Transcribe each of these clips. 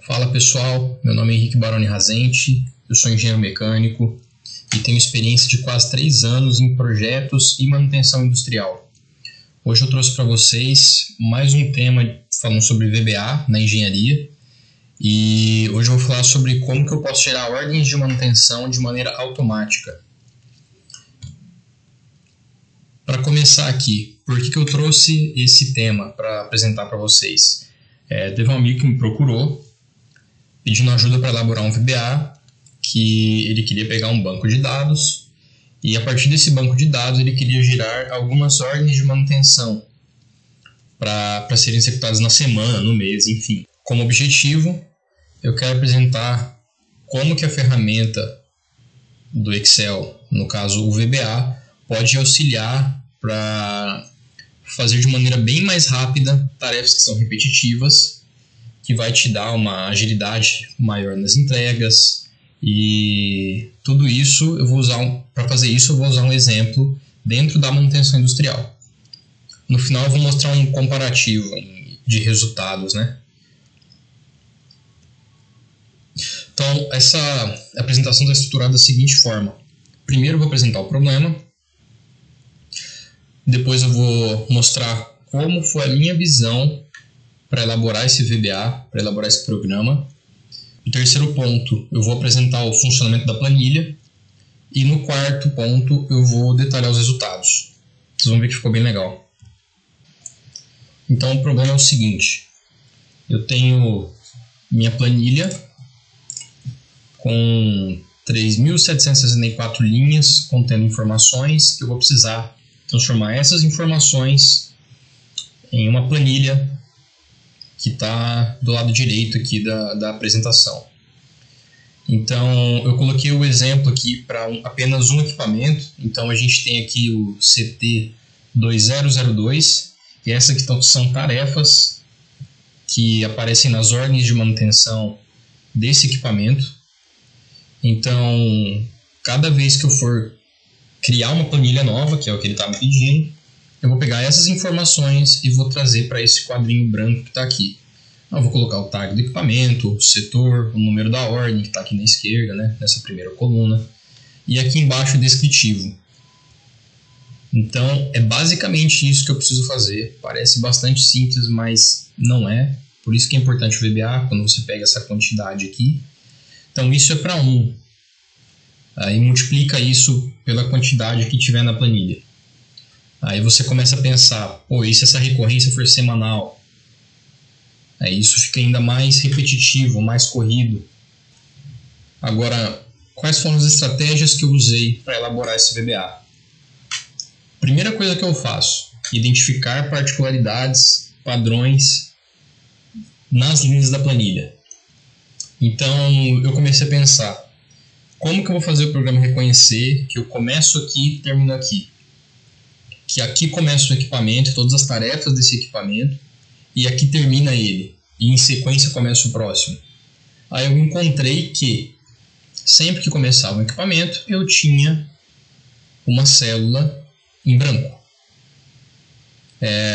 Fala pessoal, meu nome é Henrique Baroni Razente, eu sou engenheiro mecânico e tenho experiência de quase 3 anos em projetos e manutenção industrial. Hoje eu trouxe para vocês mais um tema falando sobre VBA na engenharia e hoje eu vou falar sobre como que eu posso gerar ordens de manutenção de maneira automática. Para começar aqui, por que eu trouxe esse tema para apresentar para vocês? Teve um amigo que me procurou pedindo ajuda para elaborar um VBA, que ele queria pegar um banco de dados e a partir desse banco de dados ele queria gerar algumas ordens de manutenção para serem executadas na semana, no mês, enfim. Como objetivo, eu quero apresentar como que a ferramenta do Excel, no caso o VBA, pode auxiliar para fazer de maneira bem mais rápida tarefas que são repetitivas, que vai te dar uma agilidade maior nas entregas. E tudo isso eu vou usar, para fazer isso eu vou usar um exemplo dentro da manutenção industrial. No final eu vou mostrar um comparativo de resultados, né? Então essa apresentação está estruturada da seguinte forma: primeiro eu vou apresentar o problema, depois eu vou mostrar como foi a minha visão para elaborar esse VBA, para elaborar esse programa. No terceiro ponto, eu vou apresentar o funcionamento da planilha. E no quarto ponto, eu vou detalhar os resultados. Vocês vão ver que ficou bem legal. Então, o problema é o seguinte. Eu tenho minha planilha com 3.764 linhas contendo informações que eu vou precisar transformar essas informações em uma planilha que está do lado direito aqui da apresentação. Então, eu coloquei o exemplo aqui para apenas um equipamento. Então, a gente tem aqui o CT2002, e essas aqui são tarefas que aparecem nas ordens de manutenção desse equipamento. Então, cada vez que eu for criar uma planilha nova, que é o que ele está me pedindo, eu vou pegar essas informações e vou trazer para esse quadrinho branco que está aqui. Eu vou colocar o tag do equipamento, o setor, o número da ordem que está aqui na esquerda, né, nessa primeira coluna, e aqui embaixo o descritivo. Então é basicamente isso que eu preciso fazer. Parece bastante simples, mas não é. Por isso que é importante o VBA, quando você pega essa quantidade aqui. Então isso é para 1. Aí multiplica isso pela quantidade que tiver na planilha. Aí você começa a pensar, pô, e se essa recorrência for semanal? Aí isso fica ainda mais repetitivo, mais corrido. Agora, quais foram as estratégias que eu usei para elaborar esse VBA? Primeira coisa que eu faço, identificar particularidades, padrões nas linhas da planilha. Então, eu comecei a pensar, como que eu vou fazer o programa reconhecer que eu começo aqui e termino aqui? Que aqui começa o equipamento, todas as tarefas desse equipamento, e aqui termina ele, e em sequência começa o próximo. Aí eu encontrei que sempre que começava um equipamento, eu tinha uma célula em branco.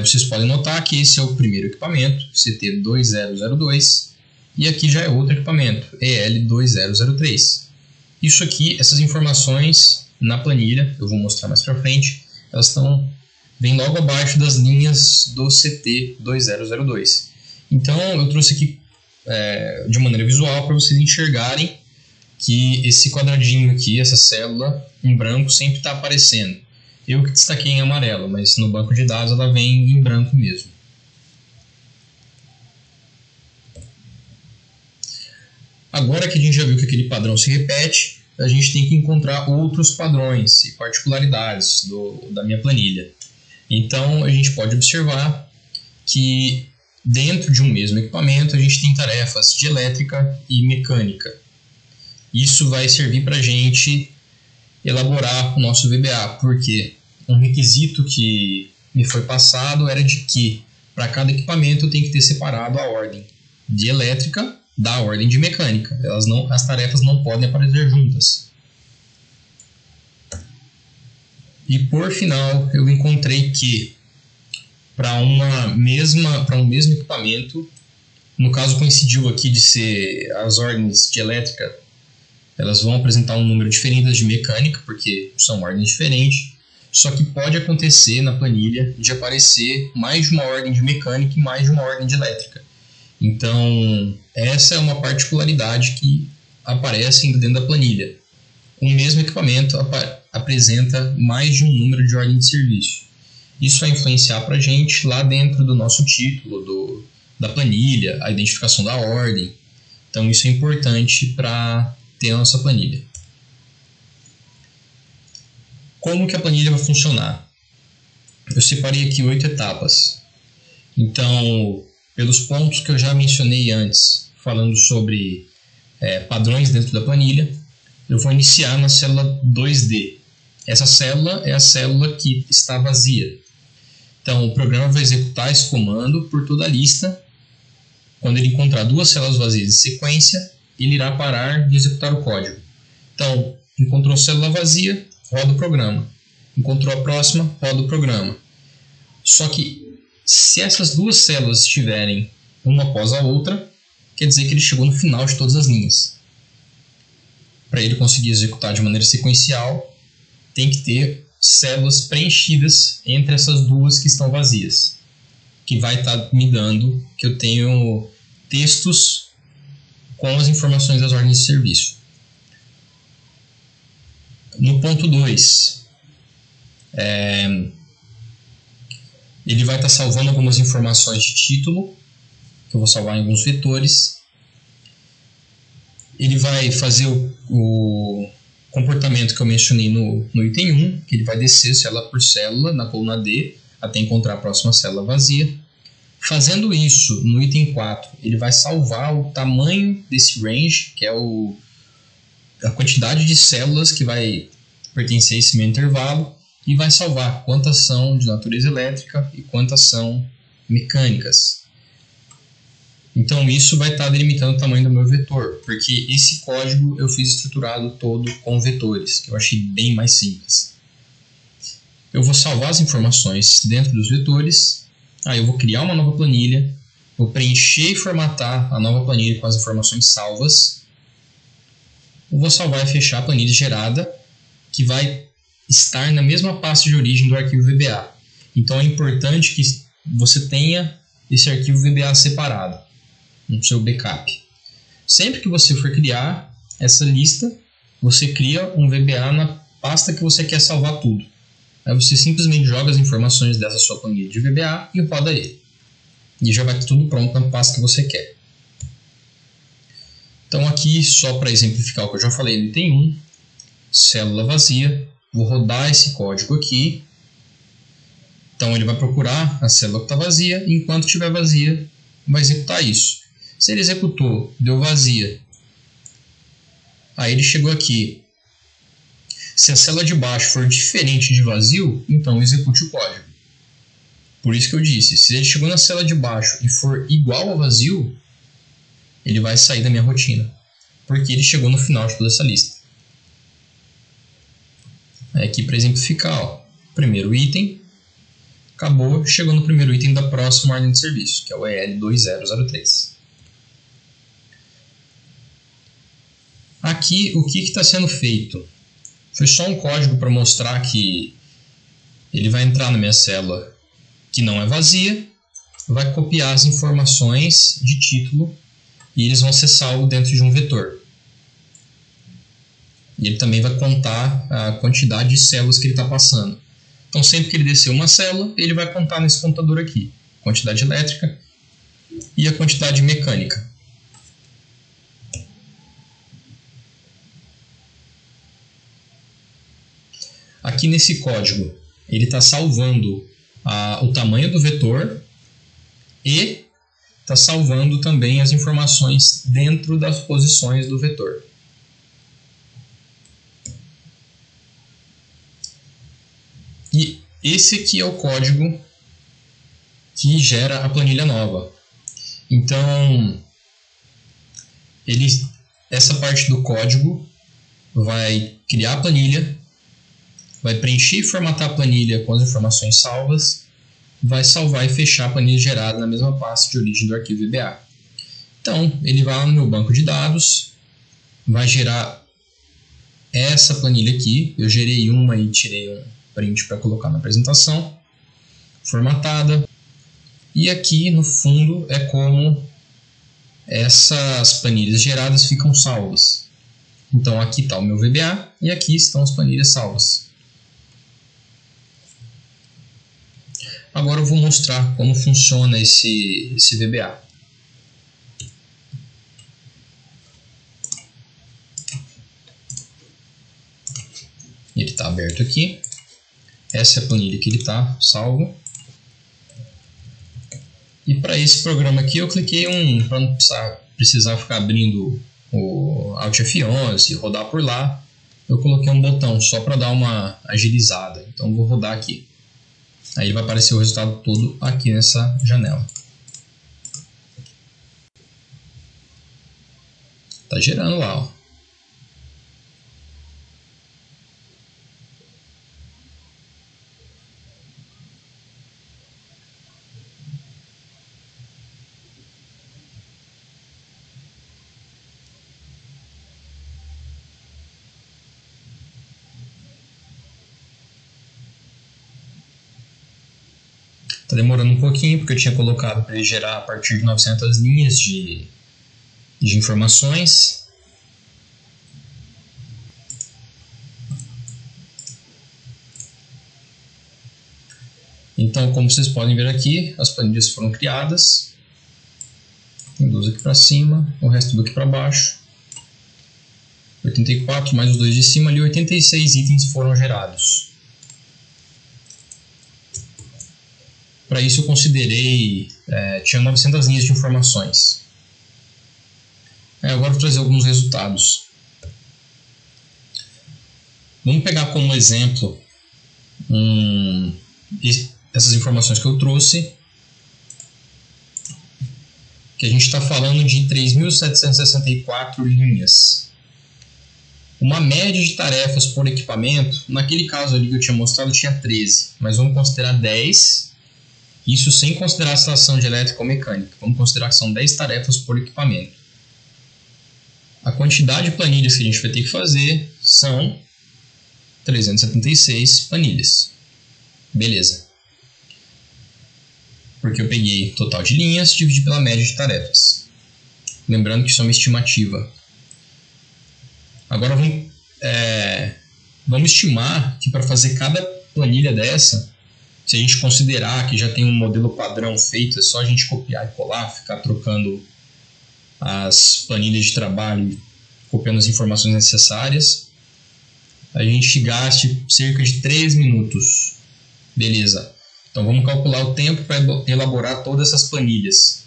Vocês podem notar que esse é o primeiro equipamento, CT2002, e aqui já é outro equipamento, EL2003. Isso aqui, essas informações na planilha, eu vou mostrar mais para frente, elas vêm logo abaixo das linhas do CT2002. Então eu trouxe aqui de maneira visual para vocês enxergarem que esse quadradinho aqui, essa célula em branco sempre está aparecendo. Eu que destaquei em amarelo, mas no banco de dados ela vem em branco mesmo. Agora que a gente já viu que aquele padrão se repete, a gente tem que encontrar outros padrões e particularidades da minha planilha. Então a gente pode observar que dentro de um mesmo equipamento a gente tem tarefas de elétrica e mecânica. Isso vai servir para a gente elaborar o nosso VBA, porque um requisito que me foi passado era de que para cada equipamento eu tenho que ter separado a ordem de elétrica da ordem de mecânica. As tarefas não podem aparecer juntas. E por final, eu encontrei que para um mesmo equipamento No caso coincidiu aqui de ser as ordens de elétrica, elas vão apresentar um número diferente das de mecânica, porque são ordens diferentes. Só que pode acontecer na planilha de aparecer mais de uma ordem de mecânica e mais de uma ordem de elétrica. Então, essa é uma particularidade que aparece ainda dentro da planilha. O mesmo equipamento apresenta mais de um número de ordem de serviço. Isso vai influenciar para a gente lá dentro do nosso título, da planilha, a identificação da ordem. Então, isso é importante para ter a nossa planilha. Como que a planilha vai funcionar? Eu separei aqui 8 etapas. Então, pelos pontos que eu já mencionei antes, falando sobre padrões dentro da planilha, eu vou iniciar na célula 2D. Essa célula é a célula que está vazia. Então, o programa vai executar esse comando por toda a lista. Quando ele encontrar duas células vazias em sequência, ele irá parar de executar o código. Então, encontrou célula vazia, roda o programa. Encontrou a próxima, roda o programa. Só que, se essas duas células estiverem uma após a outra, quer dizer que ele chegou no final de todas as linhas. Para ele conseguir executar de maneira sequencial, tem que ter células preenchidas entre essas duas que estão vazias, que vai estar me dando que eu tenho textos com as informações das ordens de serviço. No ponto 2, ele vai estar salvando algumas informações de título, que eu vou salvar em alguns vetores. Ele vai fazer o comportamento que eu mencionei no item 1, que ele vai descer célula por célula na coluna D, até encontrar a próxima célula vazia. Fazendo isso, no item 4, ele vai salvar o tamanho desse range, que é a quantidade de células que vai pertencer a esse meio intervalo, e vai salvar quantas são de natureza elétrica e quantas são mecânicas. Então isso vai estar delimitando o tamanho do meu vetor, porque esse código eu fiz estruturado todo com vetores, que eu achei bem mais simples. Eu vou salvar as informações dentro dos vetores, aí eu vou criar uma nova planilha, vou preencher e formatar a nova planilha com as informações salvas, eu vou salvar e fechar a planilha gerada, que vai estar na mesma pasta de origem do arquivo VBA. Então é importante que você tenha esse arquivo VBA separado no seu backup. Sempre que você for criar essa lista, você cria um VBA na pasta que você quer salvar tudo. Aí você simplesmente joga as informações dessa sua planilha de VBA e roda ele. E já vai tudo pronto na pasta que você quer. Então aqui, só para exemplificar o que eu já falei no item 1, célula vazia, vou rodar esse código aqui. Então ele vai procurar a célula que está vazia, e enquanto estiver vazia, vai executar isso. Se ele executou, deu vazia, aí ele chegou aqui. Se a célula de baixo for diferente de vazio, então execute o código. Por isso que eu disse, se ele chegou na célula de baixo e for igual ao vazio, ele vai sair da minha rotina, porque ele chegou no final de toda essa lista. Aqui para exemplificar, ó, primeiro item, acabou, chegou no primeiro item da próxima ordem de serviço, que é o EL2003. Aqui, o que está sendo feito? Foi só um código para mostrar que ele vai entrar na minha célula que não é vazia, vai copiar as informações de título e eles vão ser salvos dentro de um vetor. E ele também vai contar a quantidade de células que ele está passando. Então sempre que ele descer uma célula, ele vai contar nesse contador aqui. Quantidade elétrica e a quantidade mecânica. Aqui nesse código, ele está salvando o tamanho do vetor e está salvando também as informações dentro das posições do vetor. E esse aqui é o código que gera a planilha nova. Então, essa parte do código vai criar a planilha, vai preencher e formatar a planilha com as informações salvas, vai salvar e fechar a planilha gerada na mesma pasta de origem do arquivo VBA. Então, ele vai lá no meu banco de dados, vai gerar essa planilha aqui. Eu gerei uma e tirei um print para colocar na apresentação, formatada. E aqui no fundo é como essas planilhas geradas ficam salvas. Então aqui está o meu VBA e aqui estão as planilhas salvas. Agora eu vou mostrar como funciona esse VBA. Ele está aberto aqui. Essa é a planilha que ele está salvo. E para esse programa aqui eu cliquei para não precisar ficar abrindo o Alt F11 e rodar por lá. Eu coloquei um botão só para dar uma agilizada. Então vou rodar aqui. Aí vai aparecer o resultado todo aqui nessa janela. Tá gerando lá, ó. Tá demorando um pouquinho porque eu tinha colocado para ele gerar a partir de 900 linhas de informações. Então, como vocês podem ver aqui, as planilhas foram criadas. Tem duas aqui para cima, o resto tudo aqui para baixo. 84 mais os dois de cima ali, 86 itens foram gerados. Para isso eu considerei, tinha 900 linhas de informações. Agora eu vou trazer alguns resultados. Vamos pegar como exemplo essas informações que eu trouxe, que a gente está falando de 3.764 linhas. Uma média de tarefas por equipamento, naquele caso ali que eu tinha mostrado, tinha 13, mas vamos considerar 10. Isso sem considerar a instalação de elétrica ou mecânica. Vamos considerar que são 10 tarefas por equipamento. A quantidade de planilhas que a gente vai ter que fazer são 376 planilhas. Beleza. Porque eu peguei o total de linhas e dividi pela média de tarefas. Lembrando que isso é uma estimativa. Agora vamos estimar que para fazer cada planilha dessa, se a gente considerar que já tem um modelo padrão feito, é só a gente copiar e colar, ficar trocando as planilhas de trabalho, copiando as informações necessárias, a gente gaste cerca de 3 minutos. Beleza. Então vamos calcular o tempo para elaborar todas essas planilhas.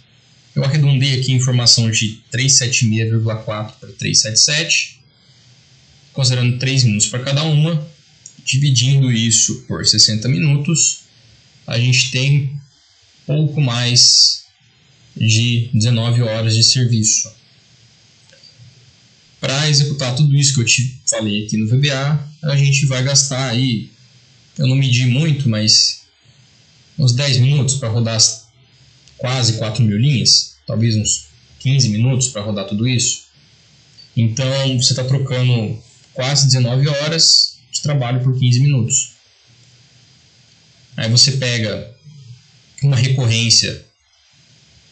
Eu arredondei aqui a informação de 376,4 para 377, considerando 3 minutos para cada uma, dividindo isso por 60 minutos, a gente tem pouco mais de 19 horas de serviço. Para executar tudo isso que eu te falei aqui no VBA, a gente vai gastar aí, eu não medi muito, mas uns 10 minutos para rodar quase 4.000 linhas, talvez uns 15 minutos para rodar tudo isso. Então você está trocando quase 19 horas de trabalho por 15 minutos. Aí você pega uma recorrência,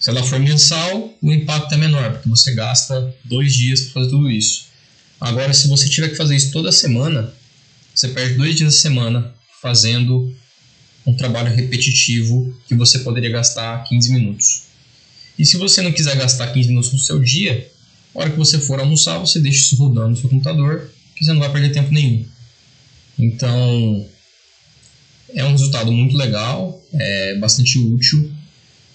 se ela for mensal, o impacto é menor, porque você gasta 2 dias para fazer tudo isso. Agora, se você tiver que fazer isso toda semana, você perde 2 dias da semana fazendo um trabalho repetitivo que você poderia gastar 15 minutos. E se você não quiser gastar 15 minutos no seu dia, na hora que você for almoçar, você deixa isso rodando no seu computador, que você não vai perder tempo nenhum. Então, é um resultado muito legal, é bastante útil,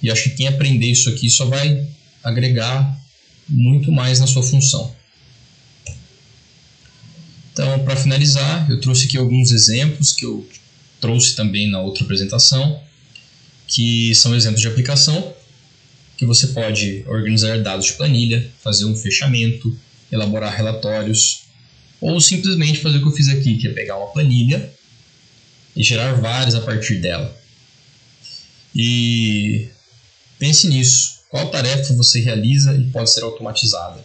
e acho que quem aprender isso aqui só vai agregar muito mais na sua função. Então, para finalizar, eu trouxe aqui alguns exemplos que eu trouxe também na outra apresentação, que são exemplos de aplicação, que você pode organizar dados de planilha, fazer um fechamento, elaborar relatórios, ou simplesmente fazer o que eu fiz aqui, que é pegar uma planilha e gerar várias a partir dela. E pense nisso. Qual tarefa você realiza e pode ser automatizada?